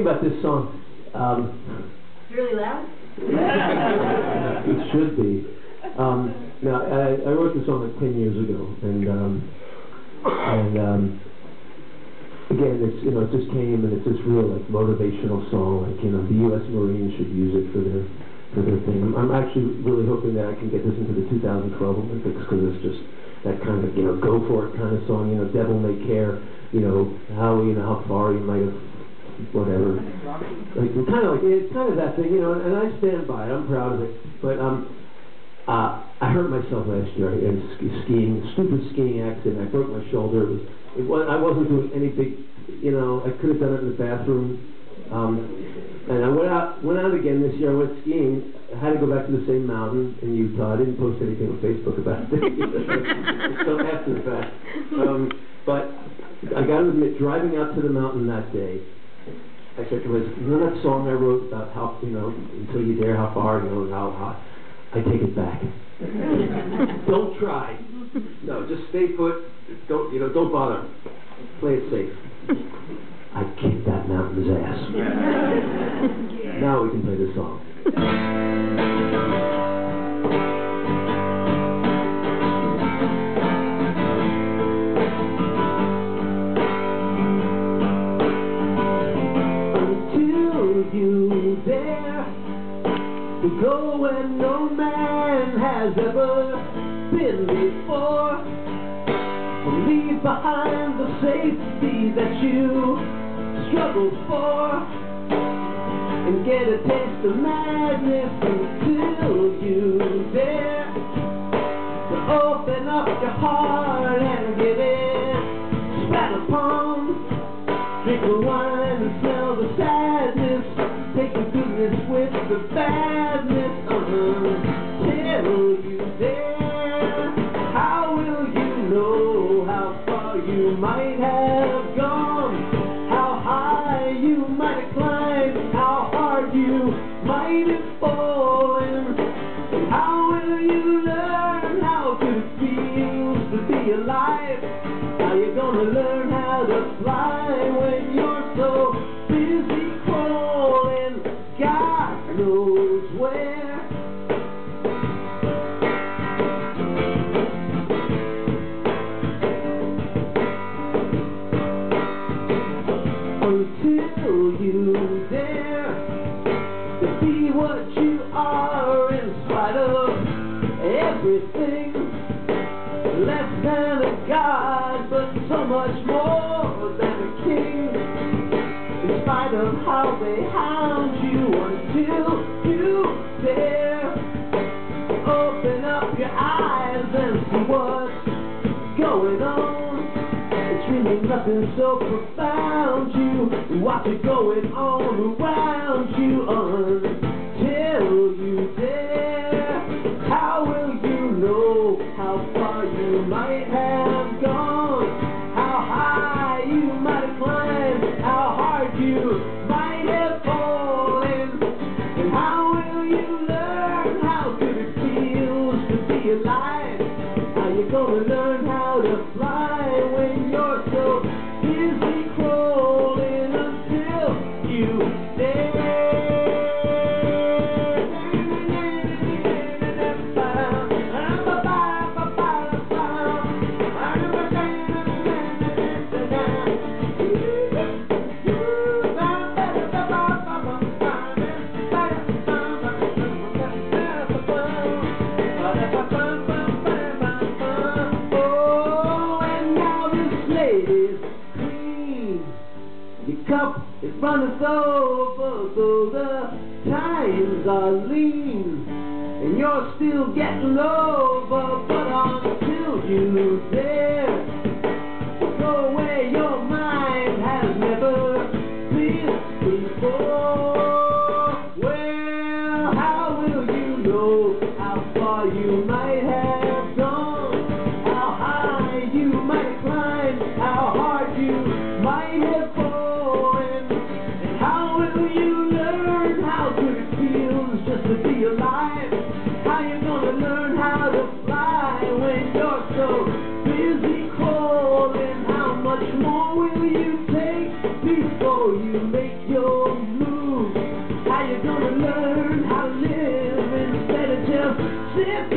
about this song. It's really loud? It should be. Now, I wrote this song like 10 years ago, and again, it's, you know, it just came, and it's this real like motivational song. Like, you know, the U.S. Marines should use it for their thing. I'm actually really hoping that I can get this into the 2012 Olympics, because it's just that kind of, you know, go for it kind of song. You know, devil may care. You know how far you might have, whatever. Like, it's kind of that thing, you know. And I stand by it. I'm proud of it. But I hurt myself last year in stupid skiing accident. I broke my shoulder. I wasn't doing any big, you know. I could have done it in the bathroom. And I went out again this year. I went skiing. I had to go back to the same mountain in Utah. I didn't post anything on Facebook about it. So after the fact. But I got to admit, driving out to the mountain that day, I said to myself, you know that song I wrote about how, you know, until you dare, how far, you know, how high. I take it back. Don't try. No, just stay put. Don't bother. Play it safe. I kicked that mountain's ass. Now we can play this song. Until you dare to go where no man has ever been before, and leave behind the safety that you struggled for, and get a taste of madness. Until you dare to open up your heart and get it spat upon, drink the wine and smell the sadness, take the goodness with the badness. Till you dare, how will you know how far you might have gone, how high you might have climbed, how hard you might have fallen, and how will you learn how good it feels to be alive? How you gonna learn how to fly when you're so busy crawling God knows where? Until you dare to be what you are in spite of everything, less than a god but so much more than a king, in spite of how they hound you. Until you dare open up your eyes and see what's going on. It's really nothing so profound. You watch it going on around you. Until you dare, how will you know how far you might have gone, how high you might have climbed, how hard you might have fallen, and how will you learn how good it feels to be alive? How you gonna learn how to fly when you're so busy crawling? Until you dare. Your cup is runneth over, though the times are lean, and you're still getting over. But until you dare go where your mind has never been before, well, how will you know how far you might have gone, how high you might have climbed, how hard you might have fallen, and how will you learn how good it feels just to be alive? How you gonna learn how to fly when you're so busy crawling? How much more will you take before you make your Sit